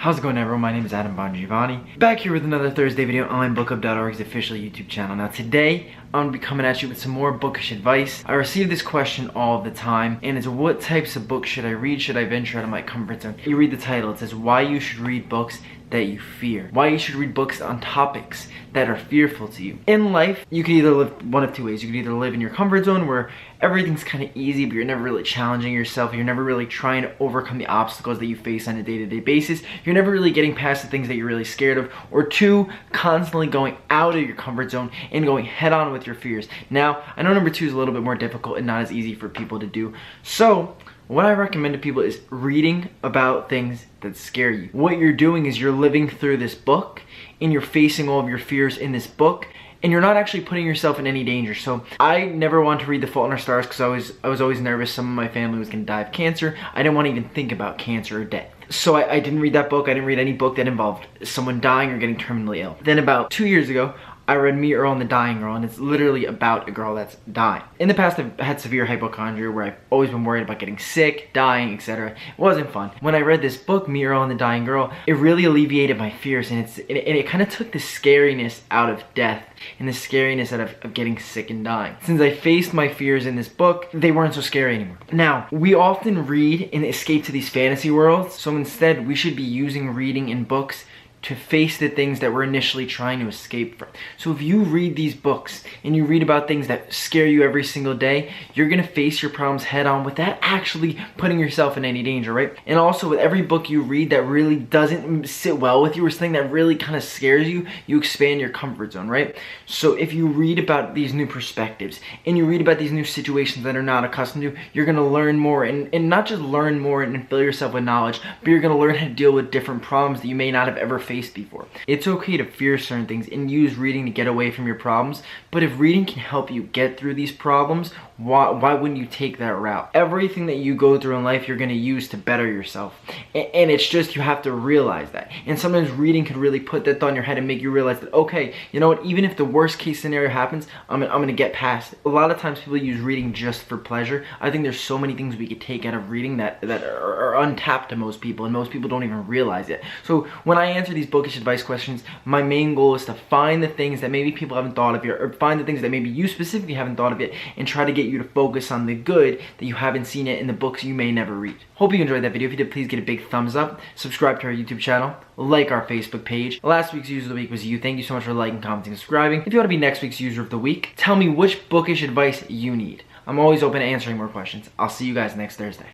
How's it going, everyone? My name is Adam Bongiovanni. Back here with another Thursday video on OnlineBookClub.org's official YouTube channel. Now today, I'm going to be coming at you with some more bookish advice. I receive this question all the time, and it's what types of books should I read? Should I venture out of my comfort zone? You read the title, it says why you should read books that you fear. Why you should read books on topics that are fearful to you. In life, you can either live one of two ways. You can either live in your comfort zone where everything's kind of easy, but you're never really challenging yourself. You're never really trying to overcome the obstacles that you face on a day-to-day basis. You're never really getting past the things that you're really scared of. Or two, constantly going out of your comfort zone and going head on with your fears. Now, I know number two is a little bit more difficult and not as easy for people to do. So, what I recommend to people is reading about things that scare you. What you're doing is you're living through this book and you're facing all of your fears in this book, and you're not actually putting yourself in any danger. So I never wanted to read The Fault in Our Stars because I was always nervous some of my family was going to die of cancer. I didn't want to even think about cancer or death. So I didn't read that book. I didn't read any book that involved someone dying or getting terminally ill. Then about 2 years ago, I read Me, Earl, and the Dying Girl, and it's literally about a girl that's dying. In the past, I've had severe hypochondria where I've always been worried about getting sick, dying, etc. It wasn't fun. When I read this book, Me, Earl, and the Dying Girl, it really alleviated my fears, and it kind of took the scariness out of death and the scariness out of getting sick and dying. Since I faced my fears in this book, they weren't so scary anymore. Now, we often read and escape to these fantasy worlds, so instead we should be using reading in books to face the things that we're initially trying to escape from. So if you read these books and you read about things that scare you every single day, you're gonna face your problems head on without actually putting yourself in any danger, right? And also with every book you read that really doesn't sit well with you or something that really kind of scares you, you expand your comfort zone, right? So if you read about these new perspectives and you read about these new situations that are not accustomed to, you're gonna learn more and not just learn more and fill yourself with knowledge, but you're gonna learn how to deal with different problems that you may not have ever faced before. It's okay to fear certain things and use reading to get away from your problems, but if reading can help you get through these problems, why wouldn't you take that route? Everything that you go through in life, you're going to use to better yourself. And it's just, you have to realize that. And sometimes reading can really put that thought in your head and make you realize that, okay, you know what, even if the worst case scenario happens, I'm going to get past it. A lot of times people use reading just for pleasure. I think there's so many things we could take out of reading that are untapped to most people, and most people don't even realize it. So when I answer these bookish advice questions, my main goal is to find the things that maybe people haven't thought of yet, or find the things that maybe you specifically haven't thought of yet, and try to get you to focus on the good that you haven't seen yet in the books you may never read. Hope you enjoyed that video. If you did, please get a big thumbs up, subscribe to our YouTube channel, like our Facebook page. Last week's user of the week was you. Thank you so much for liking, commenting, and subscribing. If you want to be next week's user of the week, tell me which bookish advice you need. I'm always open to answering more questions. I'll see you guys next Thursday.